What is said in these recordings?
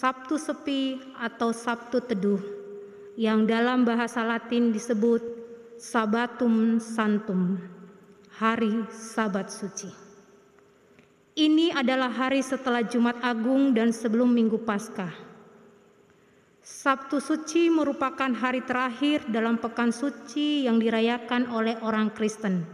Sabtu Sepi atau Sabtu Teduh, yang dalam bahasa Latin disebut Sabbatum Sanctum, hari Sabat Suci. Ini adalah hari setelah Jumat Agung dan sebelum Minggu Paskah. Sabtu Suci merupakan hari terakhir dalam pekan suci yang dirayakan oleh orang Kristen.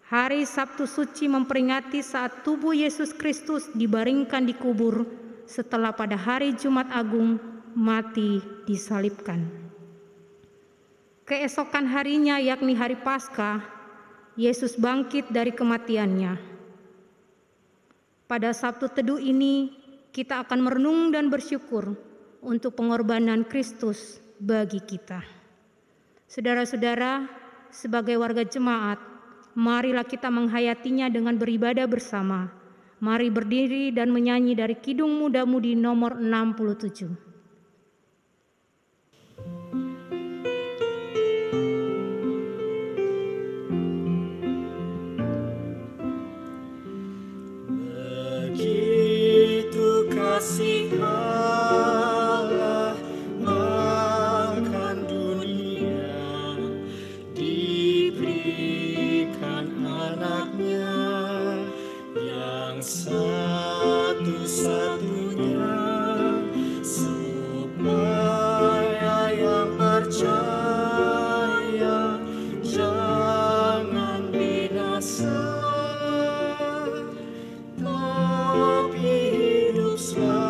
Hari Sabtu Suci memperingati saat tubuh Yesus Kristus dibaringkan di kubur setelah pada hari Jumat Agung mati disalibkan. Keesokan harinya, yakni hari Paskah, Yesus bangkit dari kematiannya. Pada Sabtu Teduh ini, kita akan merenung dan bersyukur untuk pengorbanan Kristus bagi kita. Saudara-saudara, sebagai warga jemaat, marilah kita menghayatinya dengan beribadah bersama. Mari berdiri dan menyanyi dari Kidung Muda-Mudi nomor 67. Begitu kasih Allah akan dunia, diberikan anaknya yang satu-satunya, supaya yang percaya jangan binasa, tapi hidup selamanya.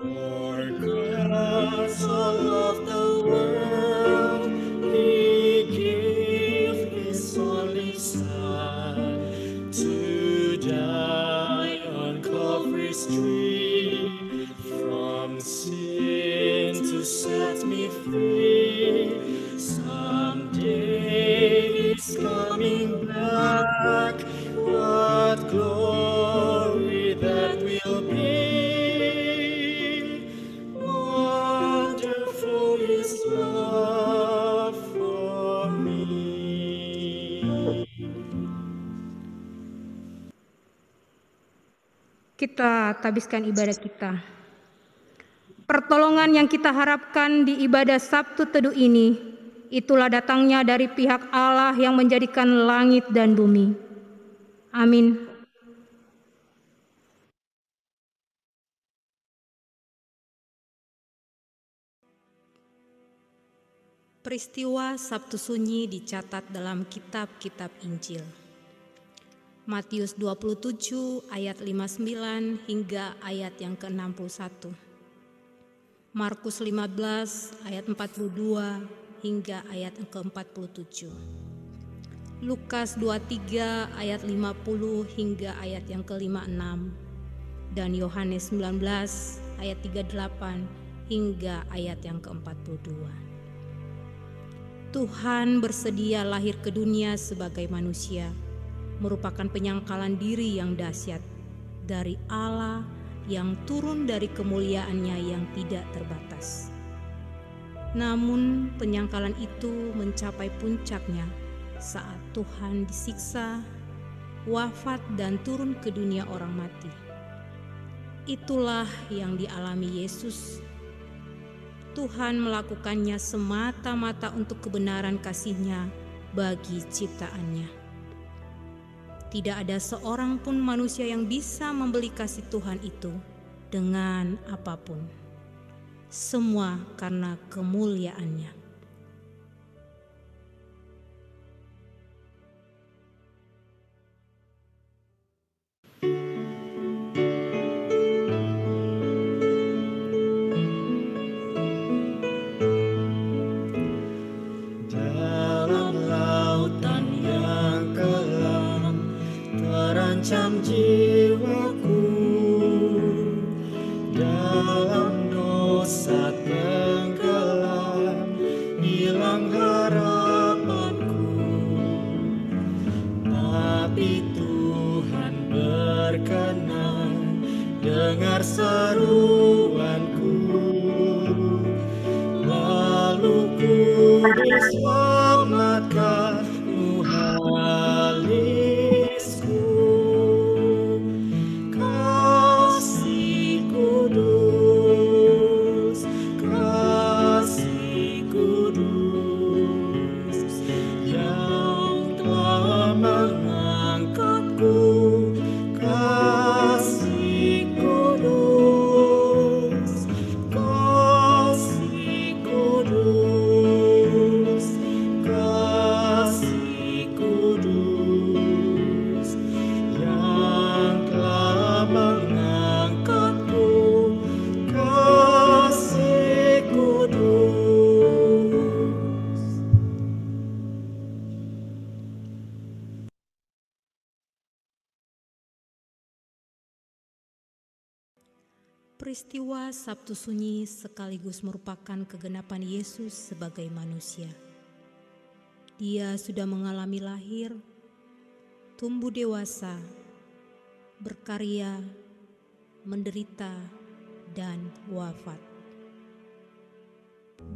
For God so loved the world, He gave His only Son to die on Calvary's tree, from sin to set me free. Someday He's coming back, what glory that will be. Wonderful His love for me. Kita tabiskan ibadah kita. Pertolongan yang kita harapkan di ibadah Sabtu Teduh ini, itulah datangnya dari pihak Allah yang menjadikan langit dan bumi. Amin. Peristiwa Sabtu Sunyi dicatat dalam kitab-kitab Injil. Matius 27 ayat 59 hingga ayat yang ke-61. Markus 15 ayat 42 hingga ayat yang ke-47. Lukas 23 ayat 50 hingga ayat yang ke-56. Dan Yohanes 19 ayat 38 hingga ayat yang ke-42. Tuhan bersedia lahir ke dunia sebagai manusia, merupakan penyangkalan diri yang dahsyat dari Allah yang turun dari kemuliaannya yang tidak terbatas. Namun penyangkalan itu mencapai puncaknya saat Tuhan disiksa, wafat dan turun ke dunia orang mati. Itulah yang dialami Yesus. Tuhan melakukannya semata-mata untuk kebenaran kasih-Nya bagi ciptaannya. Tidak ada seorang pun manusia yang bisa membeli kasih Tuhan itu dengan apapun. Semua karena kemuliaan-Nya. Dalam lautan yang kelam terancam jiwaku, dalam dosa tenggelam hilang harapanku, tapi Tuhan berkenan dengar seruanku. diselamatkan, muhalisku. Kasih kudus, kasih kudus, yang telah mengangkatku. Kasih kudus, kasih kudus, kasih kudus, yang telah mengangkatku. Kasih kudus. Peristiwa Sabtu Sunyi sekaligus merupakan kegenapan Yesus sebagai manusia. Dia sudah mengalami lahir, tumbuh dewasa, berkarya, menderita, dan wafat.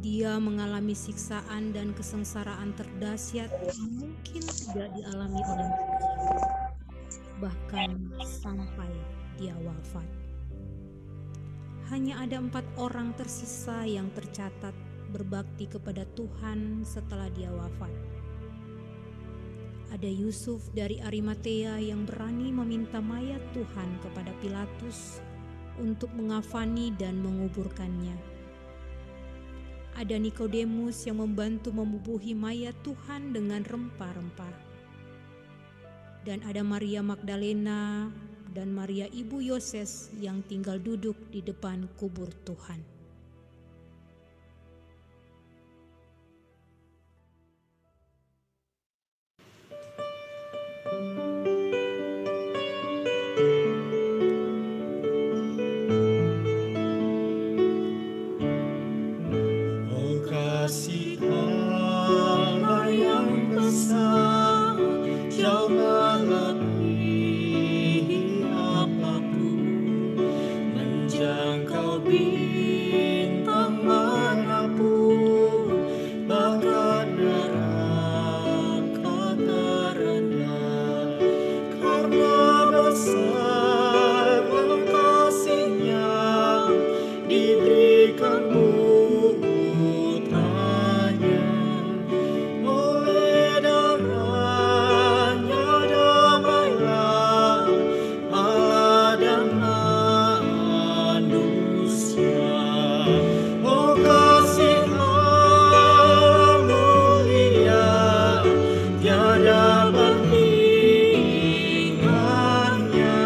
Dia mengalami siksaan dan kesengsaraan terdahsyat yang mungkin tidak dialami oleh manusia, bahkan sampai dia wafat. Hanya ada 4 orang tersisa yang tercatat berbakti kepada Tuhan setelah dia wafat. Ada Yusuf dari Arimatea yang berani meminta mayat Tuhan kepada Pilatus untuk mengafani dan menguburkannya. Ada Nikodemus yang membantu membubuhi mayat Tuhan dengan rempah-rempah. Dan ada Maria Magdalena dan Maria ibu Yoses yang tinggal duduk di depan kubur Tuhan. Oh kasih Allah yang besar, jauh melebihi apapun, menjangkau bintang manapun, bahkan neraka terendah. Karena besar kasih-Nya diberikan putranya, oleh darahnya damailah Allah dan manusia. Oh kasih Allah mulia, tiada bandingannya.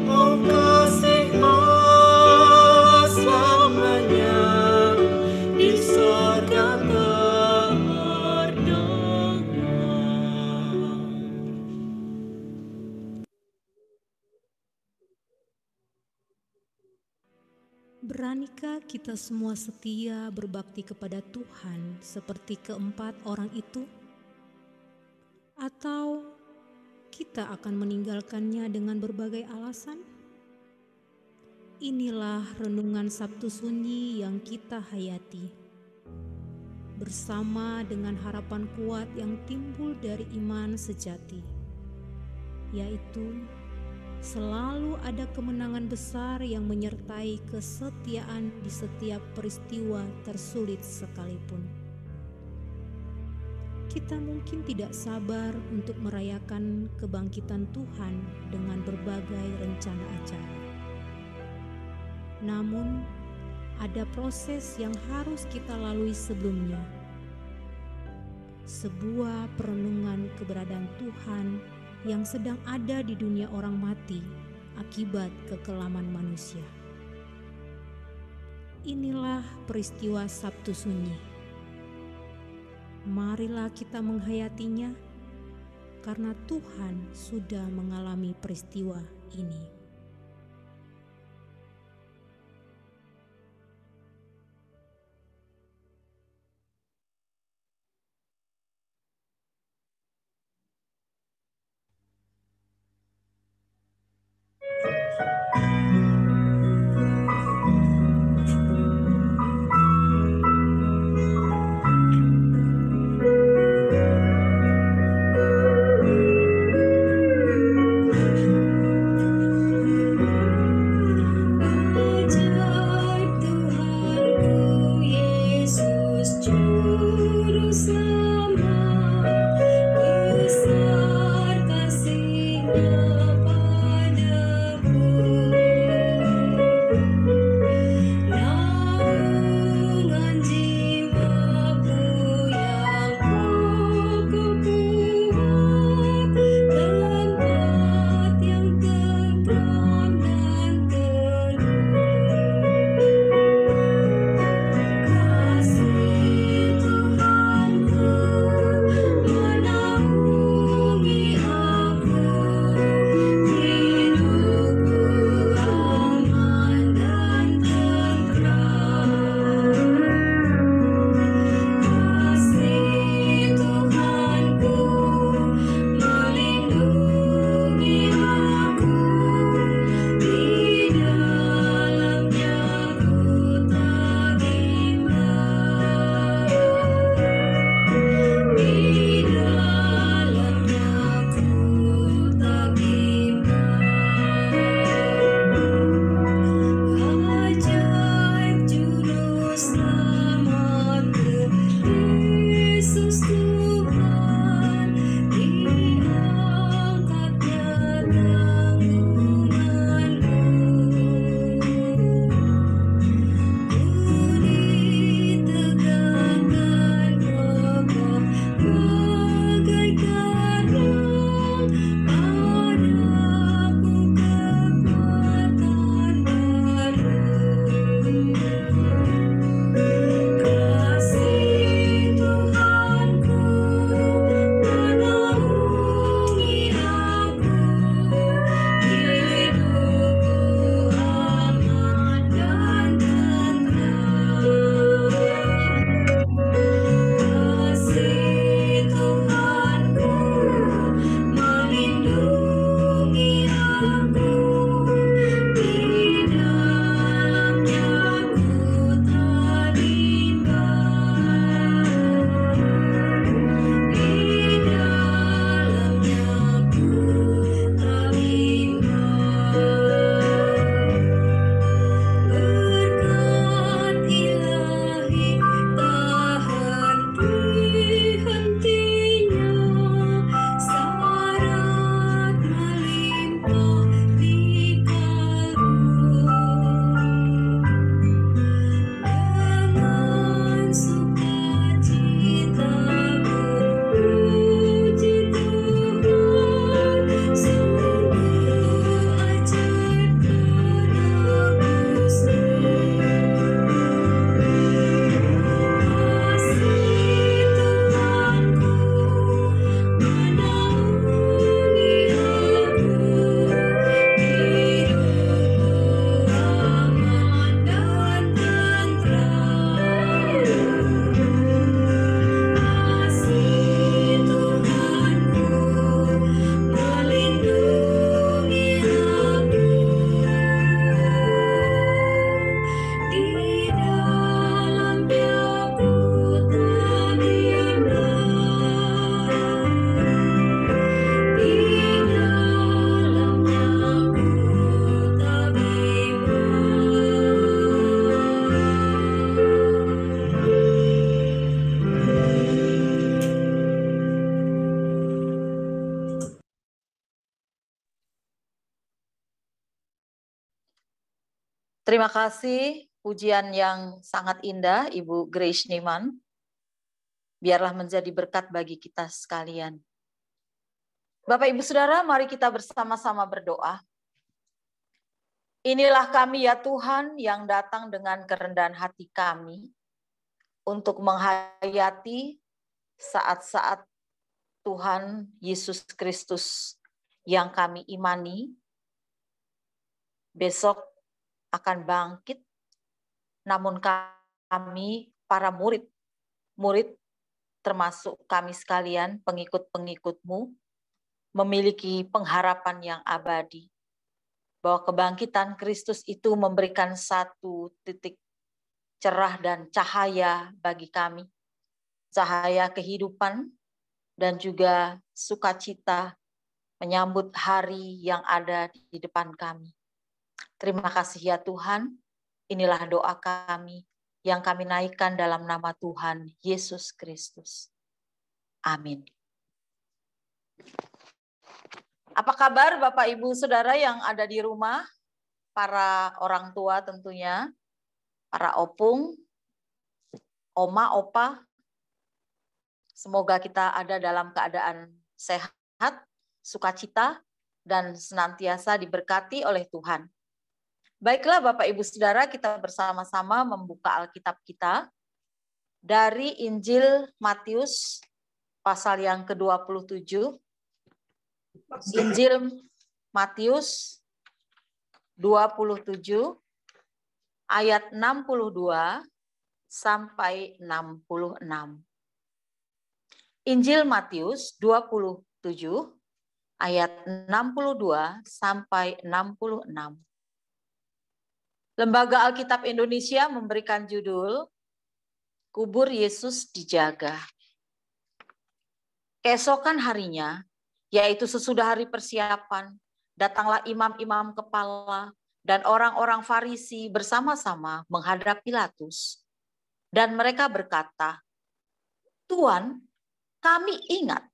Oh kasih Allah selamanya di surga terdengar. Beranikah kita semua setia berbakti kepada Tuhan seperti keempat orang itu? Atau kita akan meninggalkannya dengan berbagai alasan? Inilah renungan Sabtu Sunyi yang kita hayati, bersama dengan harapan kuat yang timbul dari iman sejati, yaitu selalu ada kemenangan besar yang menyertai kesetiaan di setiap peristiwa tersulit sekalipun. Kita mungkin tidak sabar untuk merayakan kebangkitan Tuhan dengan berbagai rencana acara. Namun, ada proses yang harus kita lalui sebelumnya. Sebuah perenungan keberadaan Tuhan yang sedang ada di dunia orang mati akibat kekelaman manusia. Inilah peristiwa Sabtu Sunyi. Marilah kita menghayatinya, karena Tuhan sudah mengalami peristiwa ini. Terima kasih pujian yang sangat indah Ibu Grace Niman. Biarlah menjadi berkat bagi kita sekalian. Bapak Ibu Saudara, mari kita bersama-sama berdoa. Inilah kami ya Tuhan yang datang dengan kerendahan hati kami untuk menghayati saat-saat Tuhan Yesus Kristus yang kami imani. Besok akan bangkit, namun kami para murid termasuk kami sekalian, pengikut-pengikut-Mu, memiliki pengharapan yang abadi. Bahwa kebangkitan Kristus itu memberikan satu titik cerah dan cahaya bagi kami. Cahaya kehidupan dan juga sukacita menyambut hari yang ada di depan kami. Terima kasih ya Tuhan, inilah doa kami yang kami naikkan dalam nama Tuhan Yesus Kristus. Amin. Apa kabar Bapak Ibu Saudara yang ada di rumah? Para orang tua tentunya, para opung, oma, opa. Semoga kita ada dalam keadaan sehat, sukacita, dan senantiasa diberkati oleh Tuhan. Baiklah Bapak Ibu Saudara, kita bersama-sama membuka Alkitab kita dari Injil Matius pasal yang ke-27. Injil Matius 27 ayat 62 sampai 66. Injil Matius 27 ayat 62 sampai 66. Lembaga Alkitab Indonesia memberikan judul Kubur Yesus Dijaga. Keesokan harinya, yaitu sesudah hari persiapan, datanglah imam-imam kepala dan orang-orang Farisi bersama-sama menghadap Pilatus. Dan mereka berkata, "Tuan, kami ingat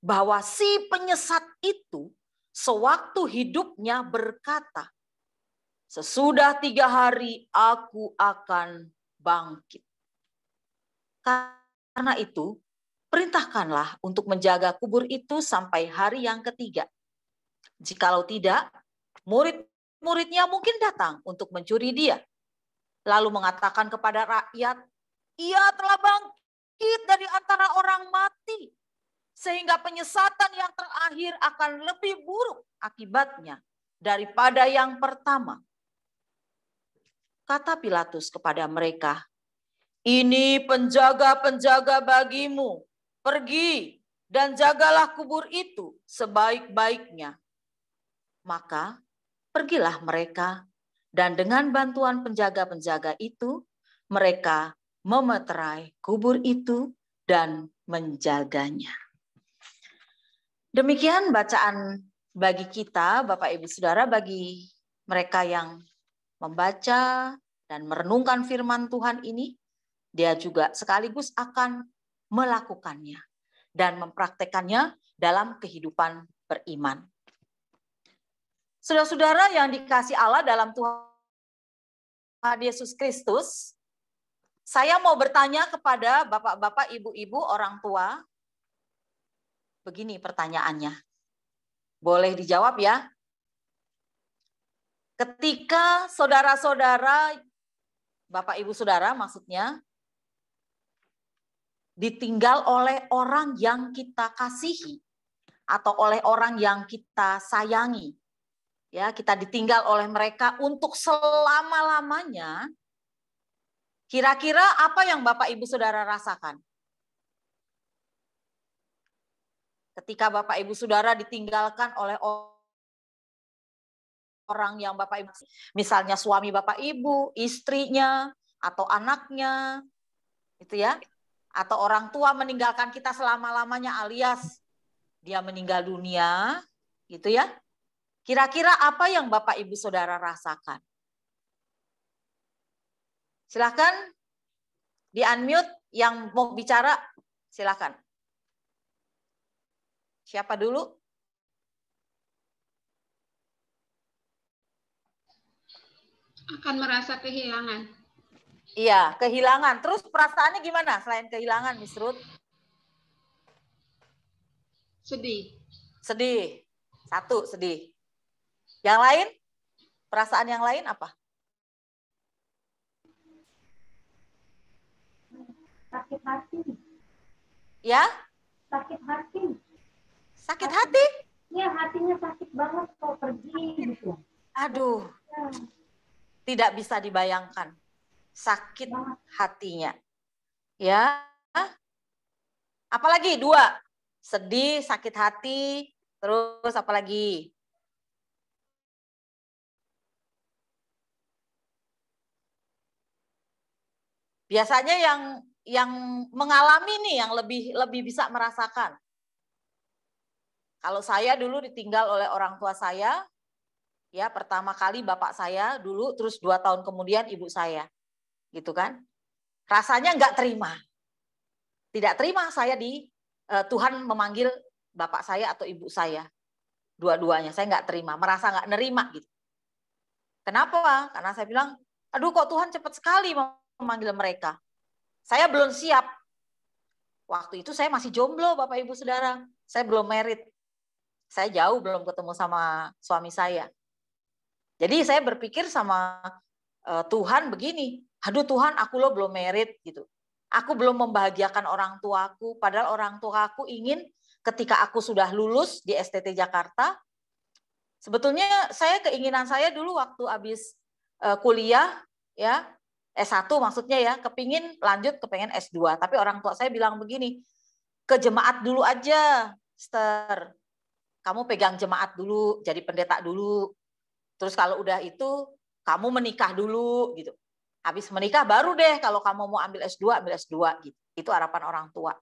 bahwa si penyesat itu sewaktu hidupnya berkata, 'Sesudah 3 hari aku akan bangkit.' Karena itu, perintahkanlah untuk menjaga kubur itu sampai hari yang ketiga. Jikalau tidak, murid-muridnya mungkin datang untuk mencuri dia. Lalu mengatakan kepada rakyat, 'Ia telah bangkit dari antara orang mati.' Sehingga penyesatan yang terakhir akan lebih buruk akibatnya daripada yang pertama." Kata Pilatus kepada mereka, "Ini penjaga-penjaga bagimu. Pergi dan jagalah kubur itu sebaik-baiknya." Maka pergilah mereka, dan dengan bantuan penjaga-penjaga itu, mereka memeterai kubur itu dan menjaganya. Demikian bacaan bagi kita, Bapak Ibu Saudara, bagi mereka yang membaca dan merenungkan firman Tuhan ini, dia juga sekaligus akan melakukannya dan mempraktekannya dalam kehidupan beriman. Saudara-saudara yang dikasihi Allah dalam Tuhan Yesus Kristus, saya mau bertanya kepada bapak-bapak, ibu-ibu, orang tua. Begini pertanyaannya. Boleh dijawab ya? Ketika saudara-saudara, Bapak Ibu Saudara maksudnya, ditinggal oleh orang yang kita kasihi atau oleh orang yang kita sayangi. Ya, kita ditinggal oleh mereka untuk selama-lamanya. Kira-kira apa yang Bapak Ibu Saudara rasakan? Ketika Bapak Ibu Saudara ditinggalkan oleh orang yang Bapak Ibu, misalnya suami Bapak Ibu, istrinya, atau anaknya, gitu ya, atau orang tua meninggalkan kita selama-lamanya alias dia meninggal dunia, gitu ya. Kira-kira apa yang Bapak Ibu Saudara rasakan? Silakan di-unmute yang mau bicara, silakan. Siapa dulu? Akan merasa kehilangan. Iya, kehilangan. Terus perasaannya gimana selain kehilangan, Miss Ruth? Sedih. Sedih. Satu, sedih. Yang lain? Perasaan yang lain apa? Sakit hati. Ya? Sakit hati. Sakit hati? Iya, hatinya sakit banget kok pergi gitu. Aduh, tidak bisa dibayangkan. Sakit hatinya. Ya. Apalagi? 2. Sedih, sakit hati, terus apalagi? Biasanya yang mengalami nih yang lebih bisa merasakan. Kalau saya dulu ditinggal oleh orang tua saya, ya pertama kali bapak saya dulu, terus 2 tahun kemudian ibu saya, gitu kan? Rasanya nggak terima, tidak terima saya Tuhan memanggil bapak saya atau ibu saya, dua-duanya saya nggak terima, merasa nggak nerima gitu. Kenapa? Karena saya bilang, aduh kok Tuhan cepat sekali memanggil mereka. Saya belum siap. Waktu itu saya masih jomblo, Bapak Ibu Saudara. Saya belum married. Saya jauh belum ketemu sama suami saya. Jadi saya berpikir sama Tuhan begini, aduh Tuhan aku lo belum married gitu. Aku belum membahagiakan orang tuaku, padahal orang tuaku ingin ketika aku sudah lulus di STT Jakarta, sebetulnya keinginan saya dulu waktu habis kuliah, ya S1 maksudnya ya, kepingin lanjut kepengen S2. Tapi orang tua saya bilang begini, ke jemaat dulu aja, Esther. Kamu pegang jemaat dulu, jadi pendeta dulu. Terus kalau udah itu, kamu menikah dulu gitu. Habis menikah baru deh kalau kamu mau ambil S2 gitu. Itu harapan orang tua.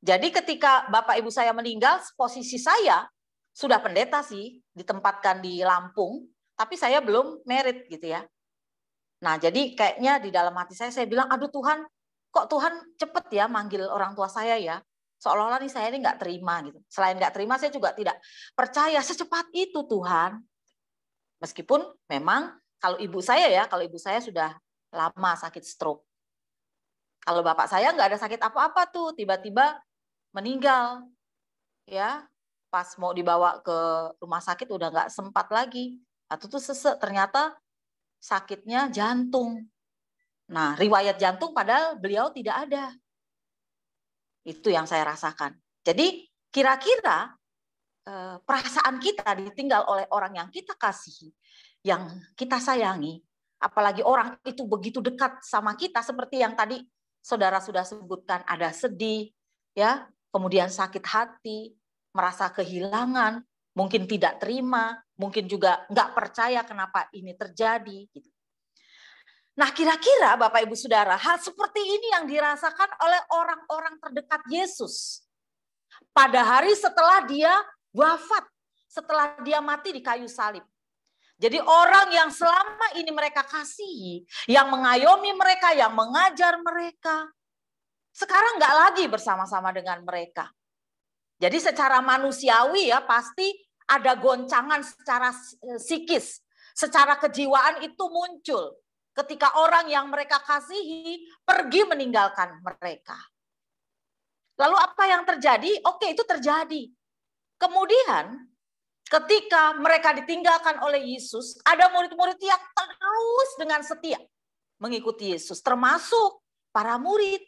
Jadi ketika Bapak Ibu saya meninggal, posisi saya sudah pendeta sih, ditempatkan di Lampung, tapi saya belum married gitu ya. Nah, jadi kayaknya di dalam hati saya bilang, aduh Tuhan, kok Tuhan cepet ya manggil orang tua saya ya. Seolah-olah nih saya ini nggak terima gitu. Selain nggak terima, saya juga tidak percaya secepat itu Tuhan. Meskipun memang kalau ibu saya sudah lama sakit stroke. Kalau bapak saya nggak ada sakit apa-apa tuh, tiba-tiba meninggal. Ya, pas mau dibawa ke rumah sakit udah nggak sempat lagi. Atau tuh sesek, ternyata sakitnya jantung. Nah, riwayat jantung padahal beliau tidak ada. Itu yang saya rasakan. Jadi kira-kira perasaan kita ditinggal oleh orang yang kita kasihi, yang kita sayangi, apalagi orang itu begitu dekat sama kita seperti yang tadi saudara sudah sebutkan, ada sedih, ya, kemudian sakit hati, merasa kehilangan, mungkin tidak terima, mungkin juga nggak percaya kenapa ini terjadi. Gitu. Nah, kira-kira Bapak Ibu Saudara, hal seperti ini yang dirasakan oleh orang-orang terdekat Yesus pada hari setelah dia wafat, setelah dia mati di kayu salib. Jadi orang yang selama ini mereka kasihi, yang mengayomi mereka, yang mengajar mereka, sekarang nggak lagi bersama-sama dengan mereka. Jadi secara manusiawi ya pasti ada goncangan secara psikis, secara kejiwaan itu muncul ketika orang yang mereka kasihi pergi meninggalkan mereka. Lalu apa yang terjadi? Oke, itu terjadi. Kemudian ketika mereka ditinggalkan oleh Yesus, ada murid-murid yang terus dengan setia mengikuti Yesus, termasuk para murid.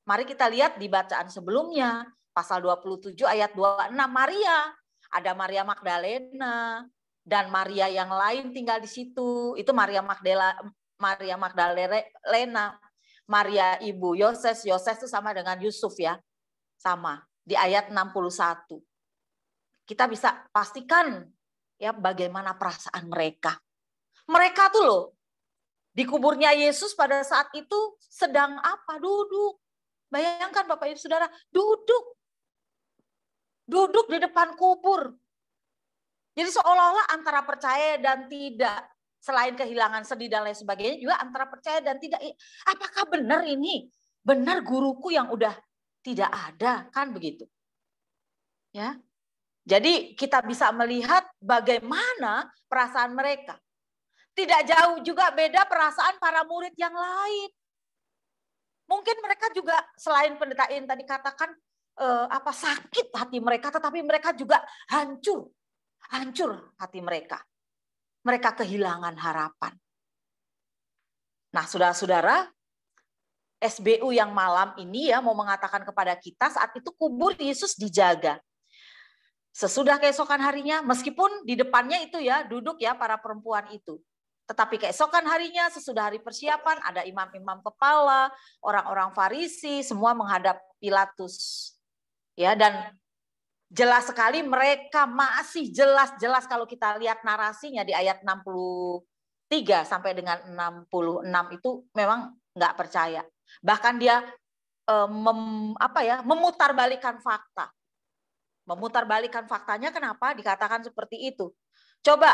Mari kita lihat di bacaan sebelumnya, pasal 27 ayat 26, Maria. Ada Maria Magdalena dan Maria yang lain tinggal di situ. Itu Maria Magdalena, Maria ibu Yoses. Yoses itu sama dengan Yusuf ya. Sama di ayat 61. Kita bisa pastikan ya bagaimana perasaan mereka. Mereka tuh loh di kuburnya Yesus pada saat itu sedang apa? Duduk. Bayangkan Bapak Ibu Saudara, duduk di depan kubur. Jadi seolah-olah antara percaya dan tidak, selain kehilangan sedih dan lain sebagainya, juga antara percaya dan tidak. Apakah benar ini? Benar guruku yang udah tidak ada, kan begitu. Ya. Jadi kita bisa melihat bagaimana perasaan mereka. Tidak jauh juga beda perasaan para murid yang lain. Mungkin mereka juga selain pendeta In tadi katakan sakit hati mereka, tetapi mereka juga hancur hati mereka. Mereka kehilangan harapan. Nah, saudara-saudara, SBU yang malam ini ya mau mengatakan kepada kita saat itu kubur Yesus dijaga. Sesudah keesokan harinya, meskipun di depannya itu ya duduk ya para perempuan itu. Tetapi keesokan harinya sesudah hari persiapan ada imam-imam kepala, orang-orang Farisi, semua menghadap Pilatus. Ya, dan jelas sekali mereka masih jelas-jelas kalau kita lihat narasinya di ayat 63 sampai dengan 66 itu memang nggak percaya. Bahkan dia memutarbalikkan fakta. Memutarbalikkan faktanya kenapa dikatakan seperti itu? Coba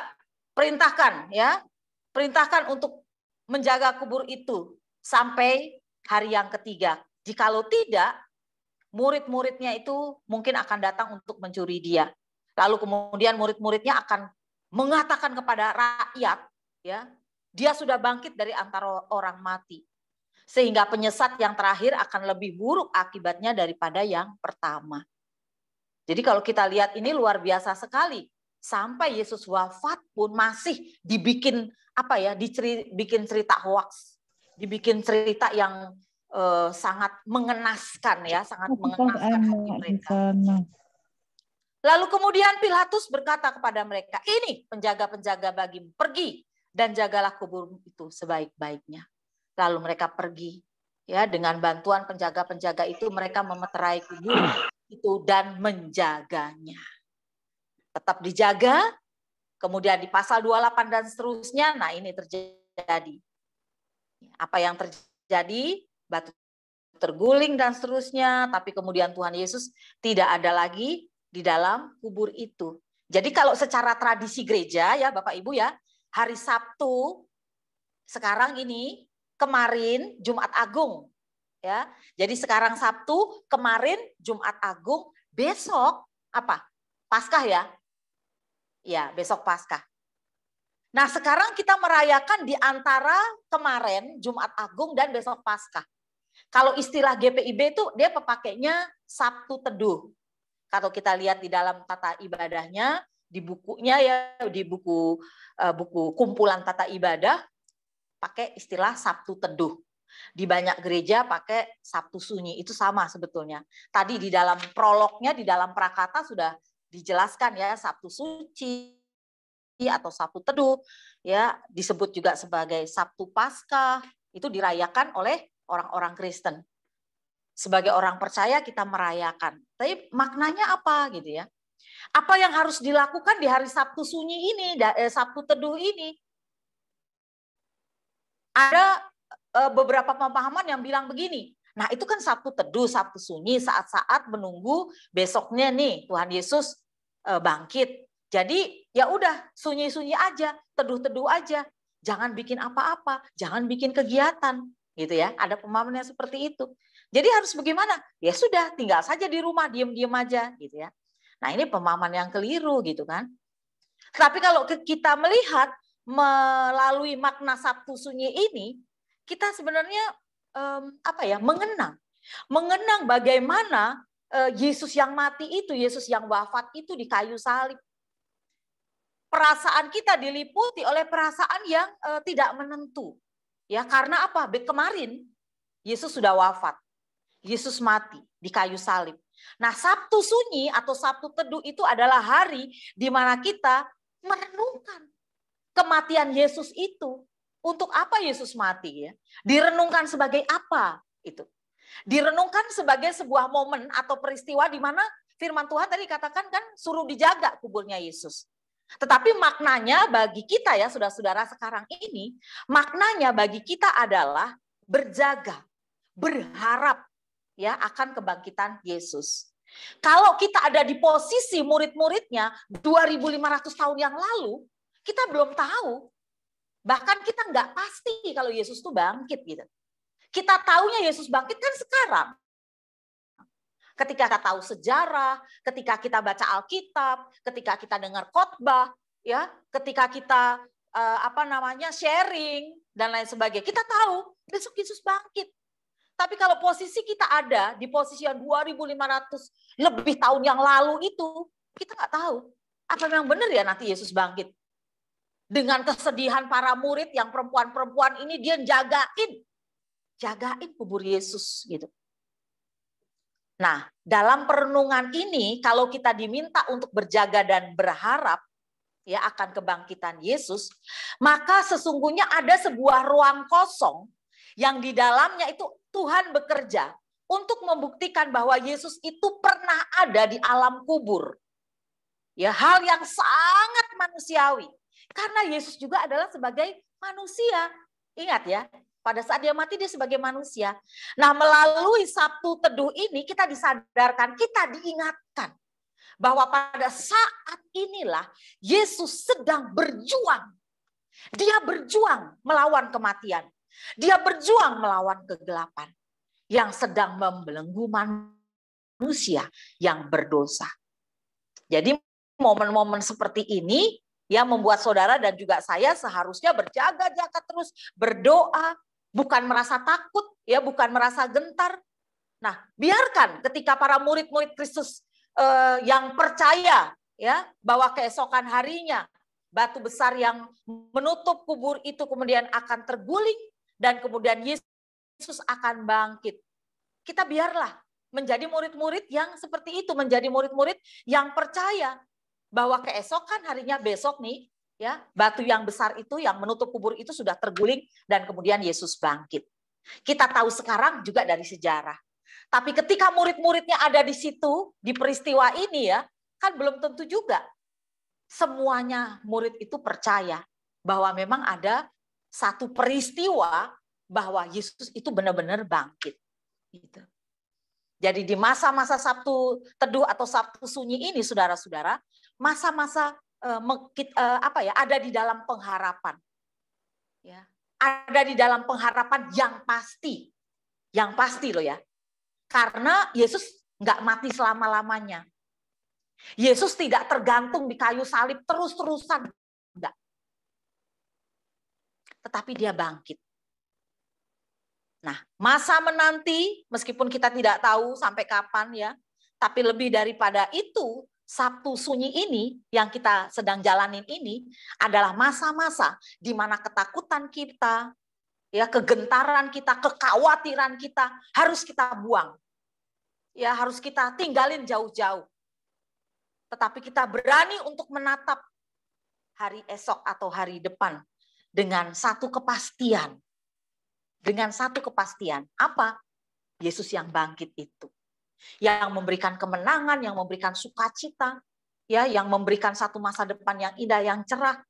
perintahkan ya. Perintahkan untuk menjaga kubur itu sampai hari yang ketiga. Jikalau tidak, murid-muridnya itu mungkin akan datang untuk mencuri dia. Lalu kemudian murid-muridnya akan mengatakan kepada rakyat, ya, dia sudah bangkit dari antara orang mati. Sehingga penyesat yang terakhir akan lebih buruk akibatnya daripada yang pertama. Jadi kalau kita lihat ini luar biasa sekali. Sampai Yesus wafat pun masih dibikin dibikin cerita hoax, dibikin cerita yang sangat mengenaskan ya, sangat mengenaskan hati mereka. Lalu kemudian Pilatus berkata kepada mereka, ini penjaga-penjaga bagimu, pergi dan jagalah kubur itu sebaik-baiknya. Lalu mereka pergi ya, dengan bantuan penjaga-penjaga itu mereka memeterai kubur itu dan menjaganya. Tetap dijaga, kemudian di pasal 28 dan seterusnya, nah ini terjadi. Apa yang terjadi? Batu terguling dan seterusnya, tapi kemudian Tuhan Yesus tidak ada lagi di dalam kubur itu. Jadi kalau secara tradisi gereja ya Bapak Ibu ya, hari Sabtu sekarang ini, kemarin Jumat Agung ya. Jadi sekarang Sabtu, kemarin Jumat Agung, besok apa? Paskah ya. Ya, besok Paskah. Nah, sekarang kita merayakan di antara kemarin Jumat Agung dan besok Paskah. Kalau istilah GPIB itu dia pepakainya Sabtu Teduh. Kalau kita lihat di dalam tata ibadahnya, di bukunya ya, di buku kumpulan tata ibadah pakai istilah Sabtu Teduh. Di banyak gereja pakai Sabtu Sunyi, itu sama sebetulnya. Tadi di dalam prolognya, di dalam prakata sudah dijelaskan ya, Sabtu Suci atau Sabtu Teduh ya, disebut juga sebagai Sabtu Paskah, itu dirayakan oleh orang-orang Kristen. Sebagai orang percaya kita merayakan. Tapi maknanya apa gitu ya? Apa yang harus dilakukan di hari Sabtu Sunyi ini, Sabtu Teduh ini? Ada beberapa pemahaman yang bilang begini. Nah, itu kan Sabtu Teduh, Sabtu Sunyi, saat-saat menunggu besoknya nih Tuhan Yesus bangkit. Jadi ya udah sunyi-sunyi aja, teduh-teduh aja. Jangan bikin apa-apa, jangan bikin kegiatan, gitu ya. Ada pemahaman yang seperti itu. Jadi harus bagaimana? Ya sudah, tinggal saja di rumah, diam-diam aja, gitu ya. Nah, ini pemahaman yang keliru gitu kan. Tapi kalau kita melihat melalui makna Sabtu Sunyi ini, kita sebenarnya mengenang bagaimana Yesus yang mati itu, Yesus yang wafat itu di kayu salib. Perasaan kita diliputi oleh perasaan yang tidak menentu. Ya, karena apa? Kemarin Yesus sudah wafat. Yesus mati di kayu salib. Nah, Sabtu Sunyi atau Sabtu Teduh itu adalah hari di mana kita merenungkan kematian Yesus itu. Untuk apa Yesus mati ya? Direnungkan sebagai apa itu? Direnungkan sebagai sebuah momen atau peristiwa di mana firman Tuhan tadi katakan kan suruh dijaga kuburnya Yesus. Tetapi maknanya bagi kita ya saudara-saudara sekarang ini, maknanya bagi kita adalah berjaga, berharap ya akan kebangkitan Yesus. Kalau kita ada di posisi murid-muridnya 2500 tahun yang lalu, kita belum tahu. Bahkan kita nggak pasti kalau Yesus itu bangkit gitu. Kita taunya Yesus bangkit kan sekarang. Ketika kita tahu sejarah, ketika kita baca Alkitab, ketika kita dengar khotbah, ya, ketika kita sharing dan lain sebagainya. Kita tahu besok Yesus bangkit. Tapi kalau posisi kita ada di posisi yang 2500 lebih tahun yang lalu itu, kita nggak tahu. Apa memang benar ya nanti Yesus bangkit? Dengan kesedihan para murid yang perempuan-perempuan ini dia jagain kubur Yesus gitu. Nah, dalam perenungan ini kalau kita diminta untuk berjaga dan berharap ya akan kebangkitan Yesus, maka sesungguhnya ada sebuah ruang kosong yang di dalamnya itu Tuhan bekerja untuk membuktikan bahwa Yesus itu pernah ada di alam kubur. Ya, hal yang sangat manusiawi. Karena Yesus juga adalah sebagai manusia. Ingat ya, pada saat dia mati dia sebagai manusia. Nah, melalui Sabtu Teduh ini kita disadarkan, kita diingatkan bahwa pada saat inilah Yesus sedang berjuang. Dia berjuang melawan kematian. Dia berjuang melawan kegelapan yang sedang membelenggu manusia yang berdosa. Jadi momen-momen seperti ini yang membuat saudara dan juga saya seharusnya berjaga-jaga terus, berdoa, bukan merasa takut, ya, bukan merasa gentar. Nah, biarkan ketika para murid-murid Kristus yang percaya ya bahwa keesokan harinya batu besar yang menutup kubur itu kemudian akan terguling dan kemudian Yesus akan bangkit. Kita biarlah menjadi murid-murid yang seperti itu, menjadi murid-murid yang percaya bahwa keesokan harinya besok nih, ya, batu yang besar itu yang menutup kubur itu sudah terguling dan kemudian Yesus bangkit. Kita tahu sekarang juga dari sejarah. Tapi ketika murid-muridnya ada di situ, di peristiwa ini ya, kan belum tentu juga semuanya murid itu percaya bahwa memang ada satu peristiwa bahwa Yesus itu benar-benar bangkit. Gitu. Jadi di masa-masa Sabtu Teduh atau Sabtu Sunyi ini, saudara-saudara, masa-masa ada di dalam pengharapan, ya, ada di dalam pengharapan yang pasti loh ya, karena Yesus nggak mati selama-lamanya. Yesus tidak tergantung di kayu salib terus-terusan, enggak. Tetapi dia bangkit. Nah, masa menanti, meskipun kita tidak tahu sampai kapan ya, tapi lebih daripada itu, Sabtu Sunyi ini yang kita sedang jalanin ini adalah masa-masa di mana ketakutan kita, ya, kegentaran kita, kekhawatiran kita harus kita buang. Ya, harus kita tinggalin jauh-jauh. Tetapi kita berani untuk menatap hari esok atau hari depan dengan satu kepastian. Dengan satu kepastian, apa? Yesus yang bangkit itu. Yang memberikan kemenangan, yang memberikan sukacita, ya, yang memberikan satu masa depan yang indah, yang cerah.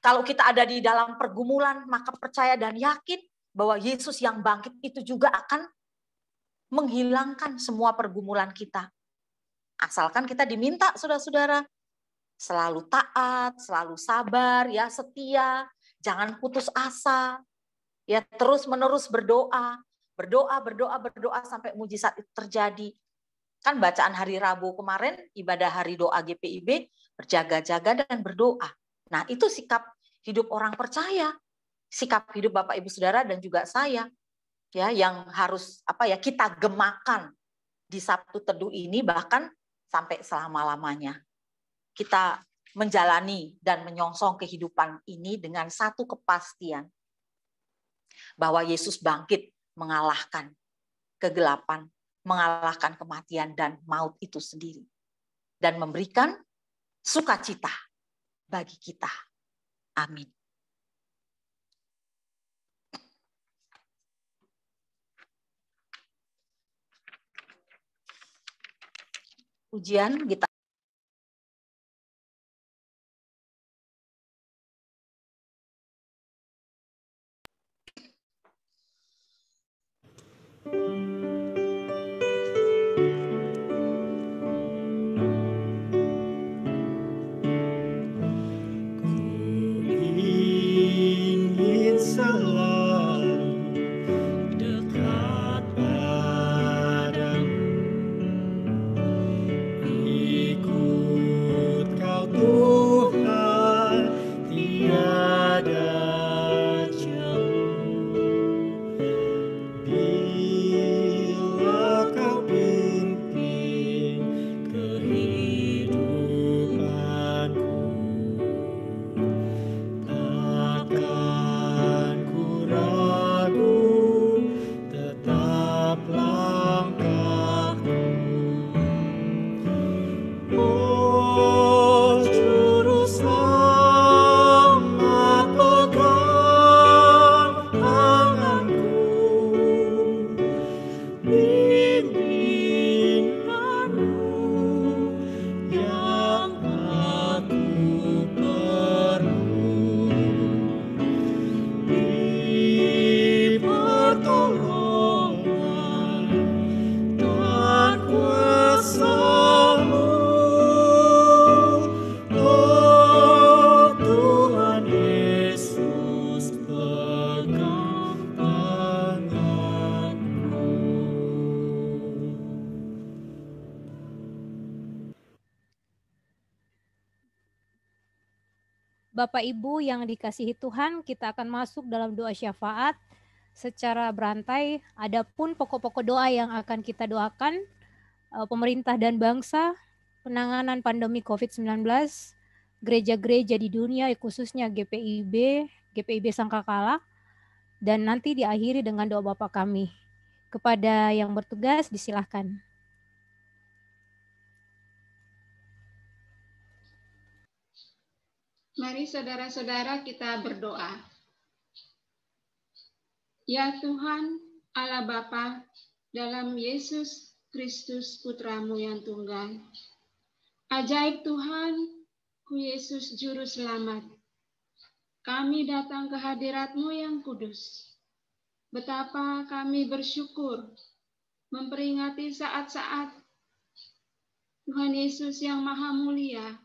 Kalau kita ada di dalam pergumulan, maka percaya dan yakin bahwa Yesus yang bangkit itu juga akan menghilangkan semua pergumulan kita. Asalkan kita diminta, saudara-saudara, selalu taat, selalu sabar, ya, setia, jangan putus asa. Ya, terus-menerus berdoa sampai mujizat itu terjadi. Kan bacaan hari Rabu kemarin, ibadah hari doa GPIB, berjaga-jaga dan berdoa. Nah, itu sikap hidup orang percaya, sikap hidup Bapak Ibu Saudara dan juga saya, ya, yang harus kita gemakan di Sabtu Teduh ini, bahkan sampai selama-lamanya. Kita menjalani dan menyongsong kehidupan ini dengan satu kepastian, bahwa Yesus bangkit mengalahkan kegelapan, mengalahkan kematian dan maut itu sendiri. Dan memberikan sukacita bagi kita. Amin. Ujian kita. Bapak Ibu yang dikasihi Tuhan, kita akan masuk dalam doa syafaat secara berantai. Adapun pokok-pokok doa yang akan kita doakan, pemerintah dan bangsa, penanganan pandemi COVID-19, gereja-gereja di dunia, khususnya GPIB Sangkakala, dan nanti diakhiri dengan doa Bapa kami. Kepada yang bertugas, disilahkan. Mari saudara-saudara kita berdoa. Ya Tuhan, Allah Bapa, dalam Yesus Kristus Putramu yang tunggal. Ajaib Tuhan, ku Yesus Juru Selamat. Kami datang ke hadirat-Mu yang kudus. Betapa kami bersyukur memperingati saat-saat Tuhan Yesus yang Maha Mulia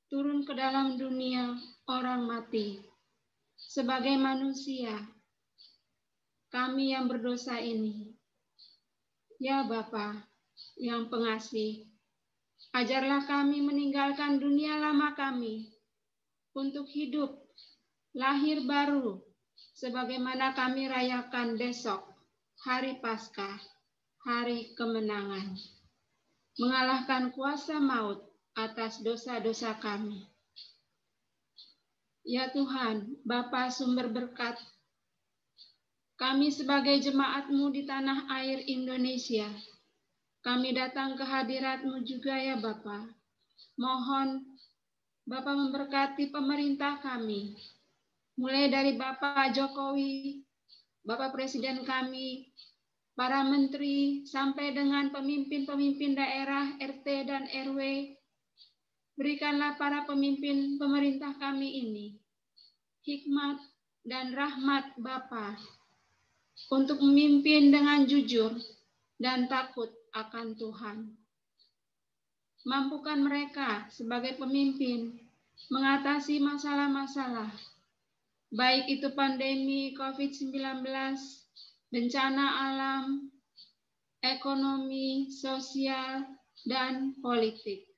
turun ke dalam dunia orang mati. Sebagai manusia, kami yang berdosa ini, ya Bapa yang pengasih, ajarlah kami meninggalkan dunia lama kami untuk hidup lahir baru, sebagaimana kami rayakan besok, hari Paskah, hari kemenangan, mengalahkan kuasa maut atas dosa-dosa kami. Ya Tuhan, Bapa sumber berkat, kami sebagai jemaat-Mu di tanah air Indonesia, kami datang ke hadirat-Mu juga ya Bapa. Mohon Bapa memberkati pemerintah kami, mulai dari Bapak Jokowi, Bapak Presiden kami, para menteri, sampai dengan pemimpin-pemimpin daerah, RT dan RW. Berikanlah para pemimpin pemerintah kami ini hikmat dan rahmat Bapa untuk memimpin dengan jujur dan takut akan Tuhan. Mampukan mereka sebagai pemimpin mengatasi masalah-masalah, baik itu pandemi COVID-19, bencana alam, ekonomi, sosial, dan politik.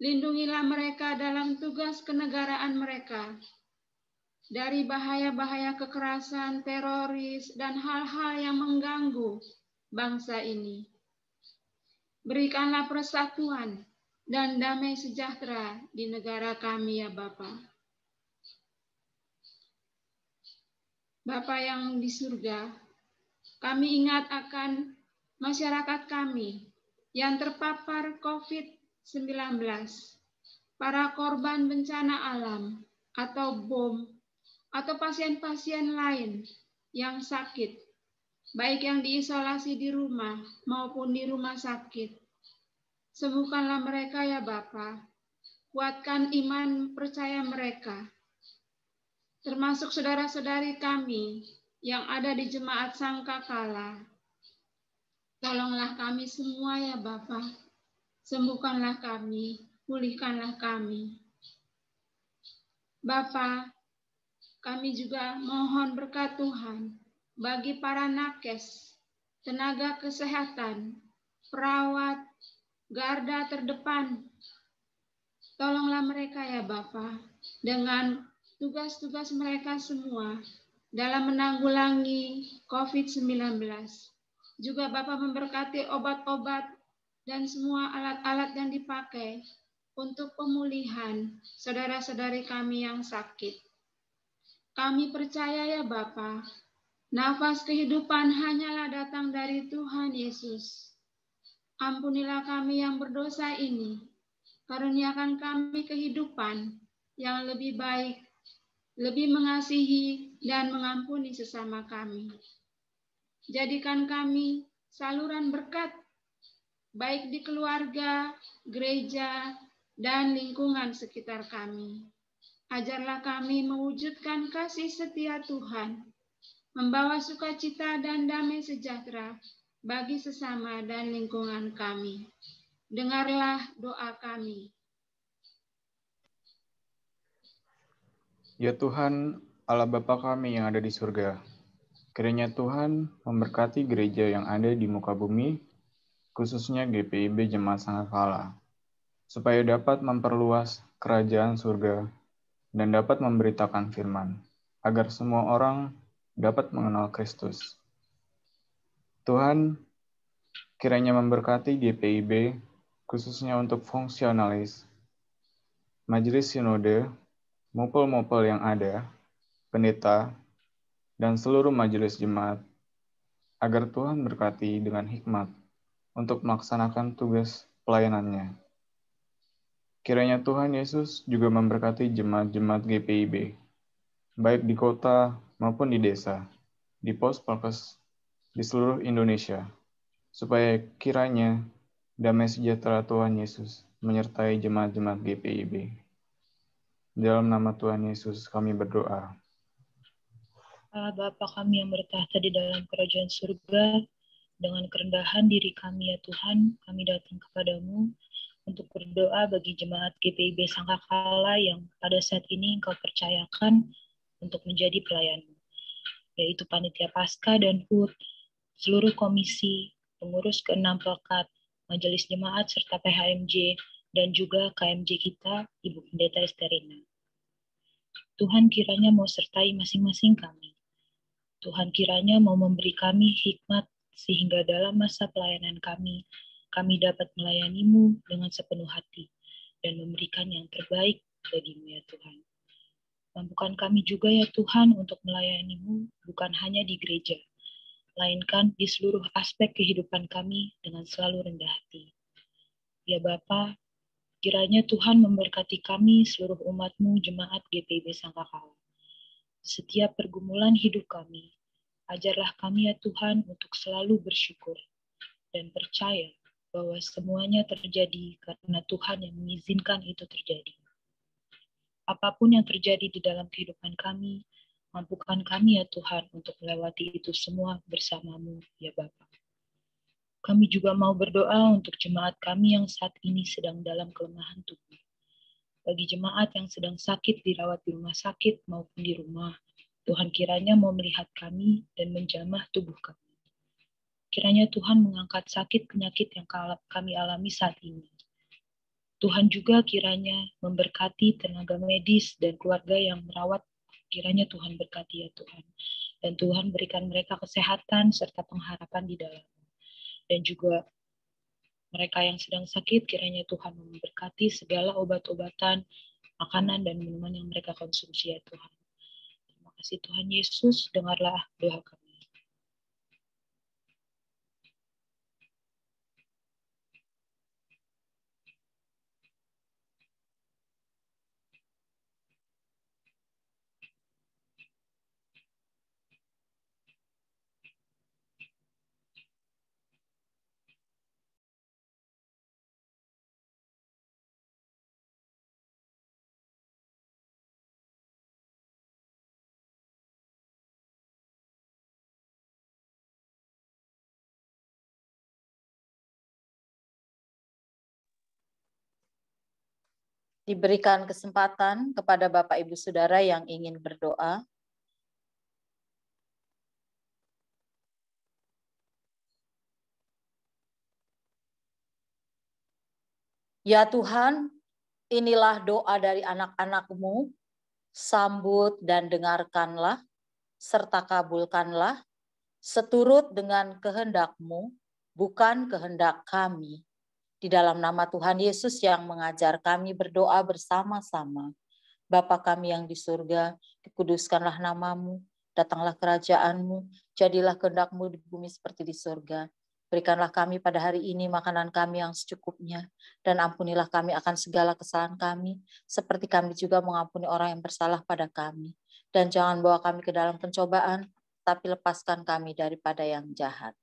Lindungilah mereka dalam tugas kenegaraan mereka dari bahaya-bahaya kekerasan, teroris, dan hal-hal yang mengganggu bangsa ini. Berikanlah persatuan dan damai sejahtera di negara kami ya Bapa. Bapa yang di surga, kami ingat akan masyarakat kami yang terpapar COVID-19, para korban bencana alam atau bom, atau pasien-pasien lain yang sakit, baik yang diisolasi di rumah maupun di rumah sakit. Sembuhkanlah mereka ya Bapa, kuatkan iman percaya mereka, termasuk saudara-saudari kami yang ada di Jemaat Sangkakala. Tolonglah kami semua ya Bapa, sembuhkanlah kami, pulihkanlah kami. Bapa, kami juga mohon berkat Tuhan bagi para nakes, tenaga kesehatan, perawat, garda terdepan. Tolonglah mereka ya Bapa dengan tugas-tugas mereka semua dalam menanggulangi COVID-19. Juga Bapa memberkati obat-obat dan semua alat-alat yang dipakai untuk pemulihan saudara-saudari kami yang sakit. Kami percaya ya Bapa, nafas kehidupan hanyalah datang dari Tuhan Yesus. Ampunilah kami yang berdosa ini, karuniakan kami kehidupan yang lebih baik, lebih mengasihi dan mengampuni sesama kami. Jadikan kami saluran berkat, baik di keluarga, gereja, dan lingkungan sekitar kami. Ajarlah kami mewujudkan kasih setia Tuhan, membawa sukacita dan damai sejahtera bagi sesama dan lingkungan kami. Dengarlah doa kami. Ya Tuhan, Allah Bapa kami yang ada di surga, kiranya Tuhan memberkati gereja yang ada di muka bumi, khususnya GPIB Jemaat Sangkakala, supaya dapat memperluas kerajaan surga dan dapat memberitakan firman, agar semua orang dapat mengenal Kristus. Tuhan kiranya memberkati GPIB, khususnya untuk fungsionalis, majelis sinode, mopel-mopel yang ada, pendeta, dan seluruh majelis jemaat, agar Tuhan berkati dengan hikmat untuk melaksanakan tugas pelayanannya. Kiranya Tuhan Yesus juga memberkati jemaat-jemaat GPIB, baik di kota maupun di desa, di pos-pos di seluruh Indonesia, supaya kiranya damai sejahtera Tuhan Yesus menyertai jemaat-jemaat GPIB. Dalam nama Tuhan Yesus kami berdoa. Allah Bapa kami yang bertahta di dalam kerajaan surga, dengan kerendahan diri kami ya Tuhan, kami datang kepadamu untuk berdoa bagi jemaat GPIB Sangkakala yang pada saat ini Engkau percayakan untuk menjadi pelayan-Mu, yaitu Panitia Paskah dan HUT, seluruh komisi, pengurus ke-6 Pelkat, Majelis Jemaat serta PHMJ, dan juga KMJ kita, Ibu Pendeta Esterina. Tuhan kiranya mau sertai masing-masing kami. Tuhan kiranya mau memberi kami hikmat sehingga dalam masa pelayanan kami dapat melayani-Mu dengan sepenuh hati dan memberikan yang terbaik bagi-Mu ya Tuhan. Mampukan kami juga ya Tuhan untuk melayani-Mu bukan hanya di gereja, melainkan di seluruh aspek kehidupan kami dengan selalu rendah hati. Ya Bapa, kiranya Tuhan memberkati kami seluruh umat-Mu jemaat GPIB Sangkakala. Setiap pergumulan hidup kami, ajarlah kami ya Tuhan untuk selalu bersyukur dan percaya bahwa semuanya terjadi karena Tuhan yang mengizinkan itu terjadi. Apapun yang terjadi di dalam kehidupan kami, mampukan kami ya Tuhan untuk melewati itu semua bersama-Mu ya Bapa. Kami juga mau berdoa untuk jemaat kami yang saat ini sedang dalam kelemahan tubuh. Bagi jemaat yang sedang sakit dirawat di rumah sakit maupun di rumah, Tuhan kiranya mau melihat kami dan menjamah tubuh kami. Kiranya Tuhan mengangkat sakit penyakit yang kami alami saat ini. Tuhan juga kiranya memberkati tenaga medis dan keluarga yang merawat. Kiranya Tuhan berkati ya Tuhan. Dan Tuhan berikan mereka kesehatan serta pengharapan di dalam. Dan juga mereka yang sedang sakit, kiranya Tuhan memberkati segala obat-obatan, makanan, dan minuman yang mereka konsumsi ya Tuhan. Terima kasih Tuhan Yesus, dengarlah doa kami. Diberikan kesempatan kepada Bapak Ibu Saudara yang ingin berdoa. Ya Tuhan, inilah doa dari anak-anak-Mu, sambut dan dengarkanlah, serta kabulkanlah, seturut dengan kehendak-Mu, bukan kehendak kami. Di dalam nama Tuhan Yesus yang mengajar kami berdoa bersama-sama. Bapa kami yang di surga, dikuduskanlah nama-Mu, datanglah kerajaan-Mu, jadilah kehendak-Mu di bumi seperti di surga. Berikanlah kami pada hari ini makanan kami yang secukupnya, dan ampunilah kami akan segala kesalahan kami, seperti kami juga mengampuni orang yang bersalah pada kami. Dan jangan bawa kami ke dalam pencobaan, tapi lepaskan kami daripada yang jahat.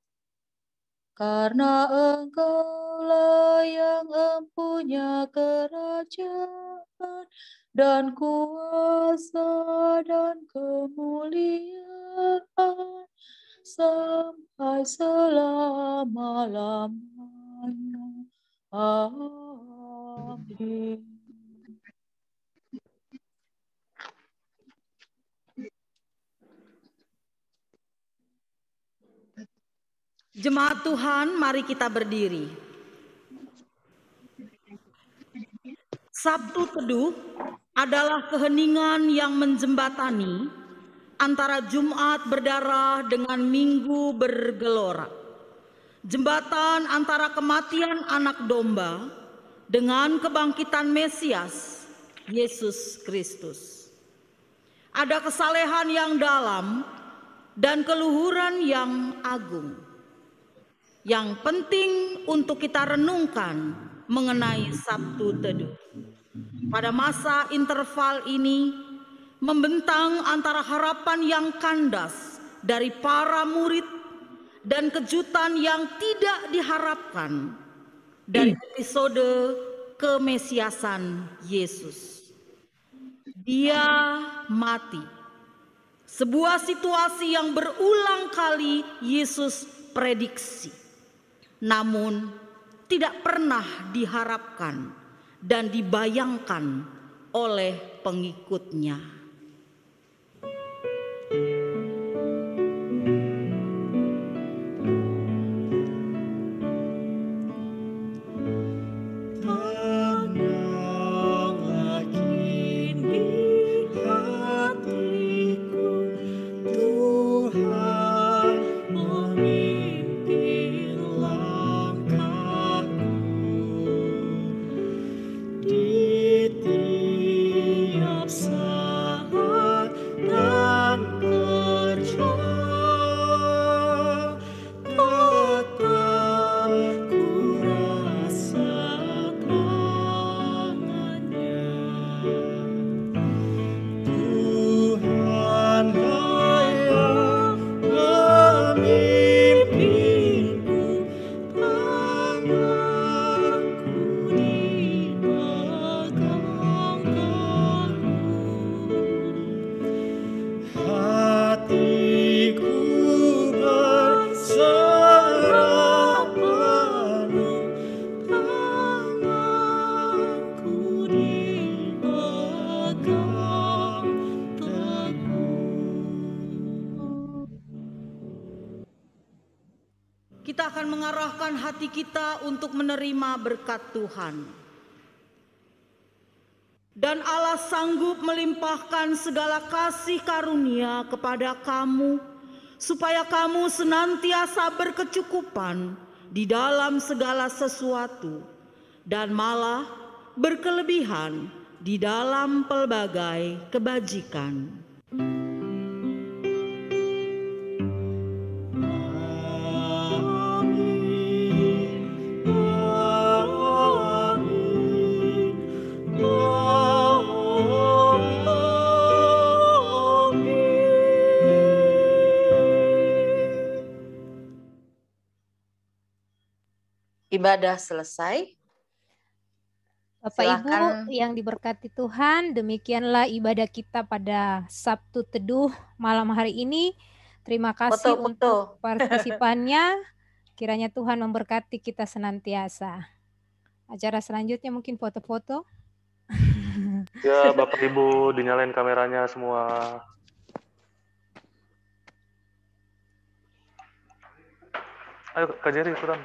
Karena Engkaulah yang empunya kerajaan dan kuasa dan kemuliaan sampai selama-lamanya. Amin. Jemaat Tuhan, mari kita berdiri. Sabtu Teduh adalah keheningan yang menjembatani antara Jumat berdarah dengan Minggu bergelora. Jembatan antara kematian anak domba dengan kebangkitan Mesias, Yesus Kristus. Ada kesalehan yang dalam dan keluhuran yang agung. Yang penting untuk kita renungkan mengenai Sabtu Teduh. Pada masa interval ini, membentang antara harapan yang kandas dari para murid dan kejutan yang tidak diharapkan dari episode kemesiasan Yesus. Dia mati. Sebuah situasi yang berulang kali Yesus prediksi, namun tidak pernah diharapkan dan dibayangkan oleh pengikutnya. Kita akan mengarahkan hati kita untuk menerima berkat Tuhan. Dan Allah sanggup melimpahkan segala kasih karunia kepada kamu, supaya kamu senantiasa berkecukupan di dalam segala sesuatu, dan malah berkelebihan di dalam pelbagai kebajikan. Ibadah selesai. Bapak Silakan. Ibu yang diberkati Tuhan, demikianlah ibadah kita pada Sabtu Teduh malam hari ini. Terima kasih untuk partisipannya. Kiranya Tuhan memberkati kita senantiasa. Acara selanjutnya mungkin foto-foto. Ya, Bapak Ibu dinyalain kameranya semua. Ayo Kak Jerry ikutan.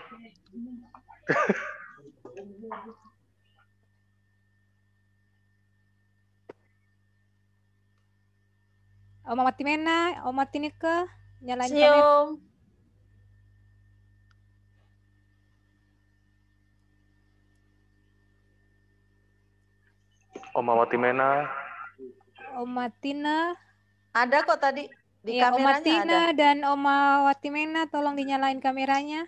Oma Matimena, Oma Tineke, nyalain kamera. Senyum. Oma Watimena. Oma Tina. Ada kok tadi di Ya, Oma kameranya Tina ada. dan Oma Watimena, tolong dinyalain kameranya.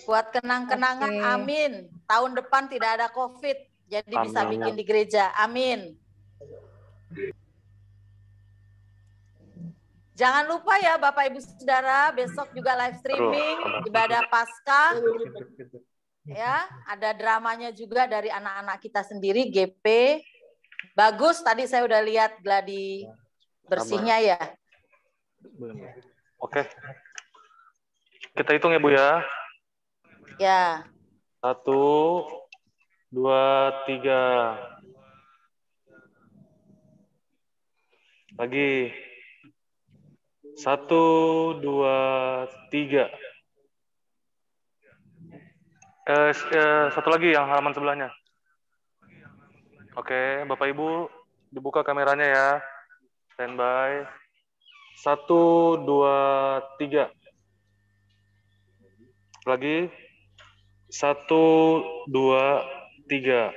Buat kenang-kenangan, Oke. amin. Tahun depan tidak ada COVID, jadi bisa Amin. bikin di gereja. Amin. Jangan lupa ya Bapak Ibu Saudara, besok juga live streaming ibadah Paskah. Ya, ada dramanya juga dari anak-anak kita sendiri, GP. Bagus, tadi saya udah lihat gladi bersihnya ya. Oke. Kita hitung ya Bu ya. Ya. 1, 2, 3. Lagi. 1, 2, 3. Satu lagi yang halaman sebelahnya. Oke, Bapak Ibu, dibuka kameranya ya. Standby. 1, 2, 3. Lagi. 1, 2, 3.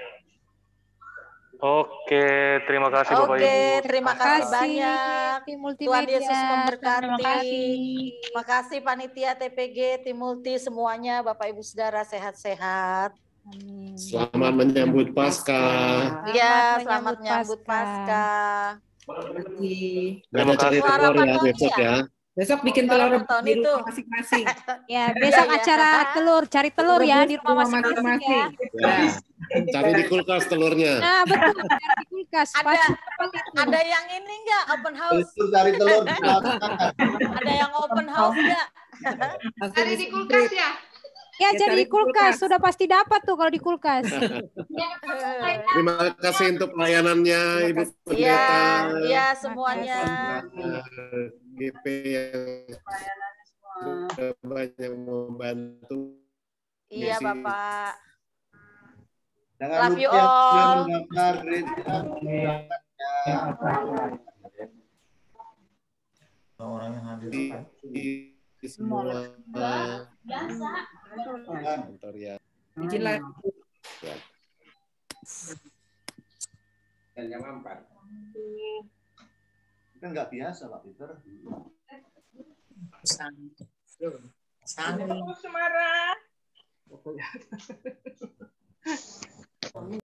Oke, terima kasih Bapak Ibu. Oke, terima kasih kasih, banyak. tim Tuhan multimedia. Yesus memberkati. Terima kasih. Terima kasih panitia TPG, tim multi semuanya, Bapak Ibu Saudara sehat-sehat. Amin. Selamat menyambut Paskah. Iya, selamat menyambut Paskah. Ada cari Suara telur Pak ya Tony besok ya? ya. Besok bikin Suara telur Pak Tony di tuh. rumah masing-masing. Ya, besok Iya, iya. acara telur, cari telur ya di rumah masing-masing ya. Ya. Cari di kulkas telurnya. Nah, betul, cari di kulkas. Ada yang ini enggak open house? Cari telur. Ada yang open house enggak? Cari di kulkas ya? Ya, cari di kulkas. Sudah pasti dapat tuh kalau di kulkas. Terima kasih untuk pelayanannya Ibu Pendeta. Iya, iya semuanya. GP yang sudah banyak membantu. Iya, Bapak. Jangan Love you lupa all. mendaftar orang yang hadir di semua kantor ya. Izin lah. Dan yang mampar. Kan nggak biasa Pak Peter. Semarang.